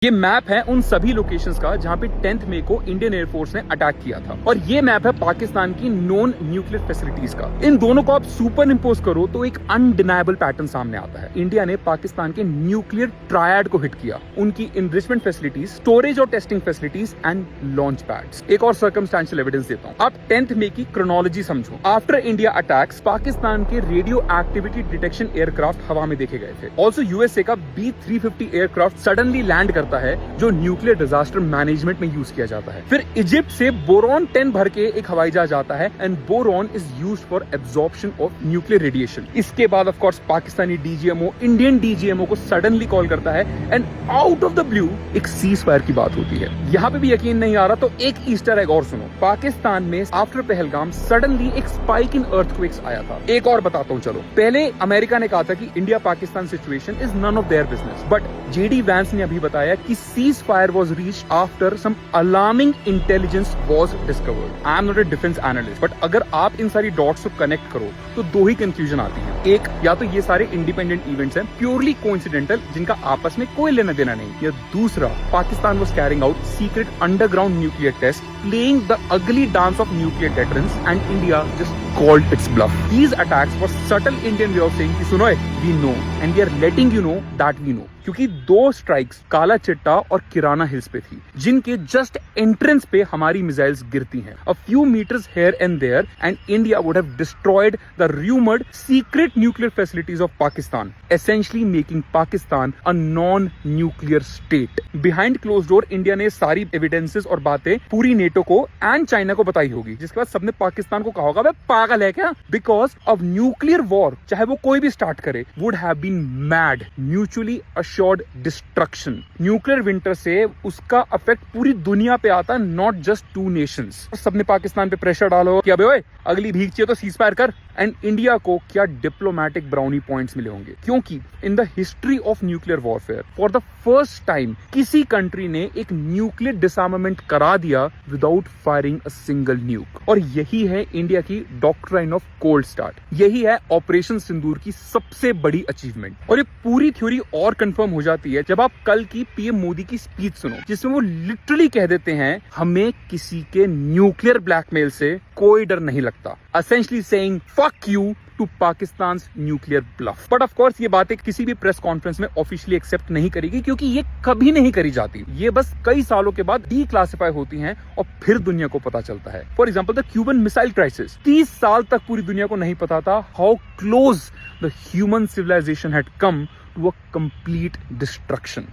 ये मैप है उन सभी लोकेशंस का जहां पे 10th मई को इंडियन एयरफोर्स ने अटैक किया था और ये मैप है पाकिस्तान की नॉन न्यूक्लियर फैसिलिटीज का। इन दोनों को आप सुपर इम्पोज करो तो एक अनडिनाइबल पैटर्न सामने आता है। इंडिया ने पाकिस्तान के न्यूक्लियर ट्रायड को हिट किया, उनकी इनरिचमेंट फैसिलिटीज, स्टोरेज और testing facilities and launch pads. एक और सर्कमस्टेंशियल एविडेंस देता हूँ, आप 10th मई की क्रोनोलॉजी समझो। आफ्टर इंडिया अटैक्स पाकिस्तान के रेडियो एक्टिविटी डिटेक्शन एयरक्राफ्ट हवा में देखे गए थे। ऑल्सो यूएसए का B-350 एयरक्राफ्ट सडनली लैंड करता है जो न्यूक्लियर डिजास्टर मैनेजमेंट में यूज किया जाता है। फिर इजिप्ट से बोरॉन 10 भर के एक हवाई जहाज आता है and boron is used for absorption of nuclear radiation. इसके बाद of course Pakistani DGMO Indian DGMO को सडनली कॉल करता है and out of the blue एक सीज फायर की बात होती है। यहाँ पे भी यकीन नहीं आ रहा तो एक ईस्टर एग और सुनो। पाकिस्तान में आफ्टर पहलगाम सडनली एक स्पाइक इन अर्थक्वेक्स आया था। एक और बताता हूँ चलो। पहले अमेरिका ने कहा था कि India Pakistan situation is none of their business, but JD Vance ने अभी बताया कि ceasefire was reached after some alarming intelligence was discovered. I am not a defense analyst, but अगर आप इन सारी डॉट्स को कनेक्ट करो तो दो ही कंक्लूजन आती हैं। एक, या तो ये सारे इंडिपेंडेंट इवेंट्स हैं, प्योरली कोइंसिडेंटल, जिनका आपस में कोई लेना देना नहीं, या दूसरा, Pakistan was carrying out secret underground nuclear tests, playing the ugly dance of nuclear deterrence, and India just called its bluff. These attacks were subtle Indian way of saying कि सुनो, we know and we are letting you know that we know. क्योंकि दो strikes काला चिट्टा और किराना hills पे थी, जिनके जस्ट एंट्रेंस पे हमारी मिसाइल्स गिरती हैं। A few meters here and there and India would have destroyed the rumored secret nuclear facilities of Pakistan, essentially making Pakistan a non-nuclear state. Behind closed door, India ने सारी evidences और बातें पूरी NATO को and China को बताई होगी, जिसके बाद सबने पाकिस्तान को कहा होगा वे पागल है क्या? बिकॉज ऑफ न्यूक्लियर वॉर, चाहे वो कोई भी स्टार्ट करे, would have been mad, mutually assured destruction. Nuclear winter से उसका इफेक्ट पूरी दुनिया पे आता, नॉट जस्ट टू नेशंस। सबने पाकिस्तान पे प्रेशर डालो कि अबे ओए अगली भीख चाहिए तो सीज फायर कर। एंड इंडिया को क्या डिप्लोमेटिक ब्राउनी पॉइंट्स मिले होंगे, क्योंकि in the history of nuclear warfare for the first time किसी कंट्री ने एक न्यूक्लियर डिसआर्मामेंट करा दिया विदाउट फायरिंग अ सिंगल न्यूक। और यही है इंडिया की डॉक्ट्राइन ऑफ कोल्ड स्टार्ट, यही है ऑपरेशन सिंदूर की सबसे बड़ी अचीवमेंट। और ये पूरी थ्योरी और कंफर्म हो जाती है जब आप कल की पीएम मोदी की स्पीच सुनो, जिसमें वो लिटरली कह देते हैं हमें किसी के न्यूक्लियर ब्लैकमेल से कोई डर नहीं लगता, essentially saying fuck you to Pakistan's nuclear bluff. But of course ये बातें किसी भी प्रेस कॉन्फ्रेंस में ऑफिशियली एक्सेप्ट नहीं करेगी, क्योंकि ये कभी नहीं करी जाती। ये बस कई सालों के बाद डीक्लासिफाई होती हैं और फिर दुनिया को पता चलता है। For example the Cuban missile crisis, 30 साल तक पूरी दुनिया को नहीं पता था how close the human civilization had come to a complete destruction.